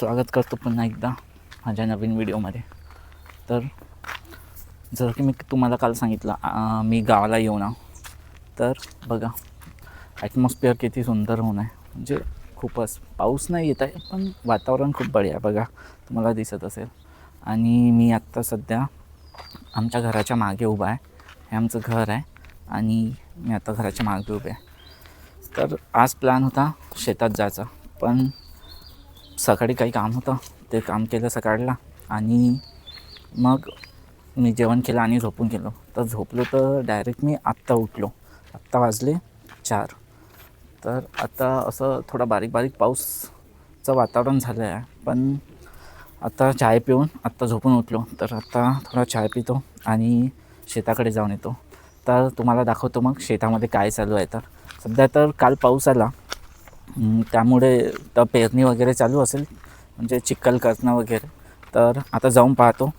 स्वागत करतो पुन्हा एकदा माझ्या नवीन व्हिडिओमध्ये. तर जर की मी तुम्हाला काल सांगितलं मी गावाला येऊन तर बघा ॲटमॉस्फिअर किती सुंदर होऊन आहे. म्हणजे खूपच पाऊस नाही येत आहे पण वातावरण खूप बढिया आहे. बघा तुम्हाला दिसत असेल. आणि मी आत्ता सध्या आमच्या घराच्या मागे उभा आहे. हे आमचं घर आहे आणि मी आता घराच्या मागे उभे आहे. तर आज प्लॅन होता शेतात जायचा, पण सकाळी काही काम होतं, ते काम केलं सकाळला आणि मग मी जेवण केलं आणि झोपून गेलो. तर झोपलो तर डायरेक्ट मी आत्ता उठलो. आत्ता वाजले 4. तर आता असं थोडा बारीक बारीक पाऊसचं वातावरण झालं आहे. पण आता चाय पिऊन आत्ता झोपून उठलो. तर आता थोडा चाय पितो आणि शेताकडे जाऊन येतो. तर तुम्हाला दाखवतो मग शेतामध्ये काय चालू आहे. तर सध्या तर काल पाऊस आला, त्यामुळे तर पेरणी वगैरे चालू असेल, म्हणजे चिखल करणं वगैरे. तर आता जाऊन पाहतो.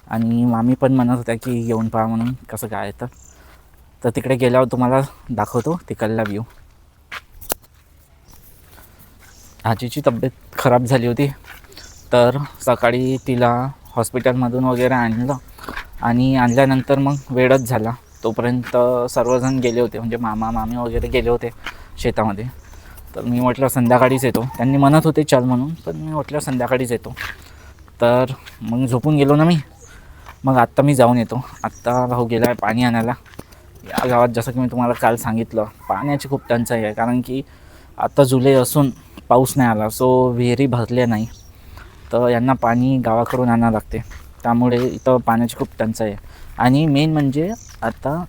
आणि मामी पण म्हणत होत्या की येऊन पहा म्हणून कसं काय. तर तिकडे गेल्यावर तुम्हाला दाखवतो तिकडला व्ह्यू. आजीची तब्येत खराब झाली होती, तर सकाळी तिला हॉस्पिटलमधून वगैरे आणलं आणि आणल्यानंतर मग वेळच झाला. तोपर्यंत सर्वजण गेले होते, म्हणजे मामा मामी वगैरे गेले होते शेतामध्ये. तर मी म्हटलं संध्याकाळीच येतो. त्यांनी म्हणत होते चल म्हणून, पण मी म्हटलं संध्याकाळीच येतो. तर मग झोपून गेलो ना मी. मग आत्ता मी जाऊन येतो. आत्ता भाऊ गेला आहे पाणी आणायला. या गावात जसं की मी तुम्हाला काल सांगितलं पाण्याची खूप टंचाई आहे, कारण की आता जुलै असून पाऊस नाही आला. सो विहिरी भरल्या नाही, तर यांना पाणी गावाकडून आणावं लागते. त्यामुळे इथं पाण्याची खूप टंचाई आहे. आणि मेन म्हणजे आता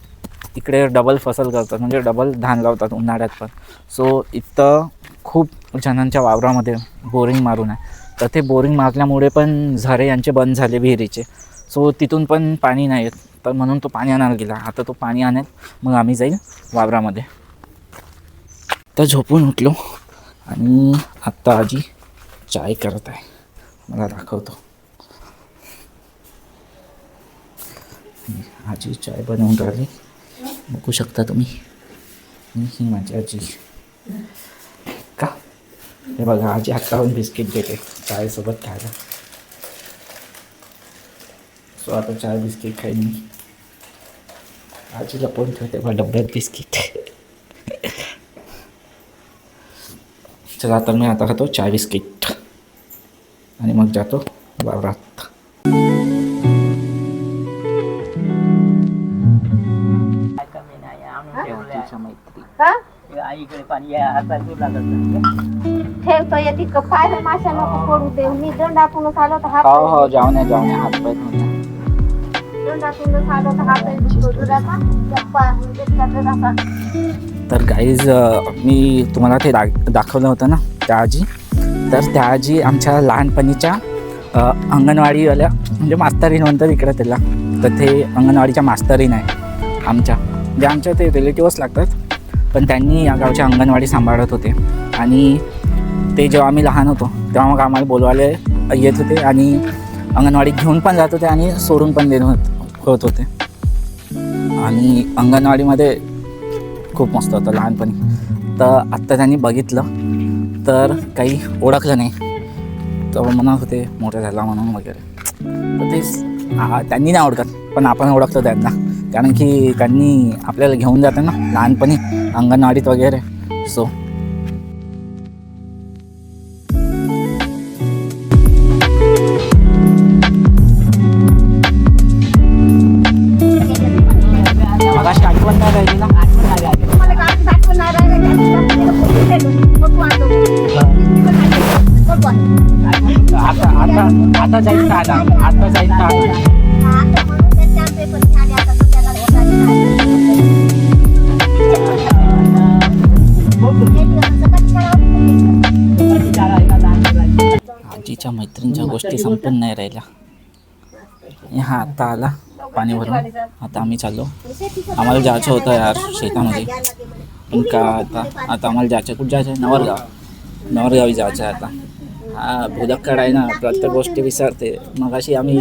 इकडे डबल फसल करतात, म्हणजे डबल धान लावतात उन्हाळ्यात पण. सो इथं खूप जणांच्या वावरामध्ये बोरिंग मारून आहे. तर ते बोरिंग मारल्यामुळे पण झरे यांचे बंद झाले विहिरीचे. सो तिथून पण पाणी नाही येत. तर म्हणून तो पाणी आणायला गेला. आता तो पाणी आणेल, मग आम्ही जाईल वावरामध्ये. तर झोपून उठलो आणि आत्ता आजी चाय करत आहे. मला दाखवतो. आजी चाय बनवून राहिली, बघू शकता तुम्ही. ही माझी आजी का. हे बघा आजी हातावरून बिस्किट देते चायसोबत खायला. सो आता चाय बिस्किट खाईन मी. आजी लपवून ठेवते बा डब्यात बिस्किट. चला तर मी आता खातो चाय बिस्किट आणि मग जातो वावरात. आईकडे पाणी ठेवतो येते पाय माशा नको पडू दे. मी दंडातूनच आलो तर हो जाऊन या हात पाय धुवून. दंडातूनच आलो तर हात तर गाईज मी तुम्हाला ते दाखवलं होतं ना त्या आजी. तर त्या आजी आमच्या लहानपणीच्या अंगणवाडीवाल्या, म्हणजे मास्तरीन म्हणतात इकडं त्याला. तर ते अंगणवाडीच्या मास्तरीन आहे आमच्या, म्हणजे आमच्या ते रिलेटिव्हच लागतात. पण त्यांनी या गावच्या अंगणवाडी सांभाळत होते. आणि ते जेव्हा आम्ही लहान होतो तेव्हा मग आम्हाला बोलवायला येत होते आणि अंगणवाडीत घेऊन पण जात होते आणि सोडून पण होत होते. आणि अंगणवाडीमध्ये खूप मस्त होतं लहानपणी. तर आत्ता त्यांनी बघितलं तर काही ओळखलं नाही. तर म्हणत होते मोठं झाला म्हणून वगैरे. तर तेच त्यांनी नाही ओळखत, पण आपण ओळखतो त्यांना, कारण की त्यांनी आपल्याला घेऊन जातं ना लहानपणी अंगणवाडीत वगैरे. सो मगाशी आठवण नाही राहिली ना. आता जाईल का आता जाईल का. आजीच्या मैत्रिणीच्या गोष्टी संपून नाही राहिल्या. हा आता आला पाणी भरून. आता आम्ही चाललो. आम्हाला जायचं होतं यार शेतामध्ये, पण का आता आम्हाला जायचं. कुठं जायचं आहे. नवरगावी जायचं आहे आता. भुदक्कड आहे ना, प्रत्येक गोष्टी विसरते. मग अशी आम्ही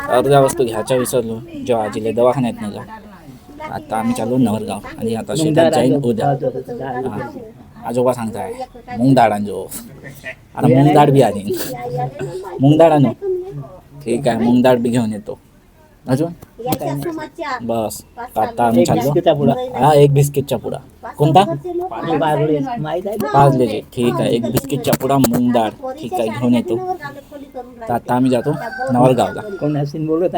अर्ध्या वस्तू घ्यायच्या विसरलो जेव्हा आजीला दवाखान्यात नेलं. आता आम्ही चालू नवरगाव आणि आता शेतात जाईन उद्या. आजोबा सांगताय मूग डाळ आणजो. आता मूग डाळ बी आणीन. मूग डाळ आणू. ठीक आहे, मूग डाळ बी घेऊन येतो. अजून बस आता आम्ही चाललो. हा, एक बिस्किटचा पुडा. कोणता? पार्लेजी. ठीक आहे, एक बिस्किटचा पुडा, मूग डाळ. ठीक आहे, घेऊन येतो. तर आता आम्ही जातो नवरगावला. कोण बोलत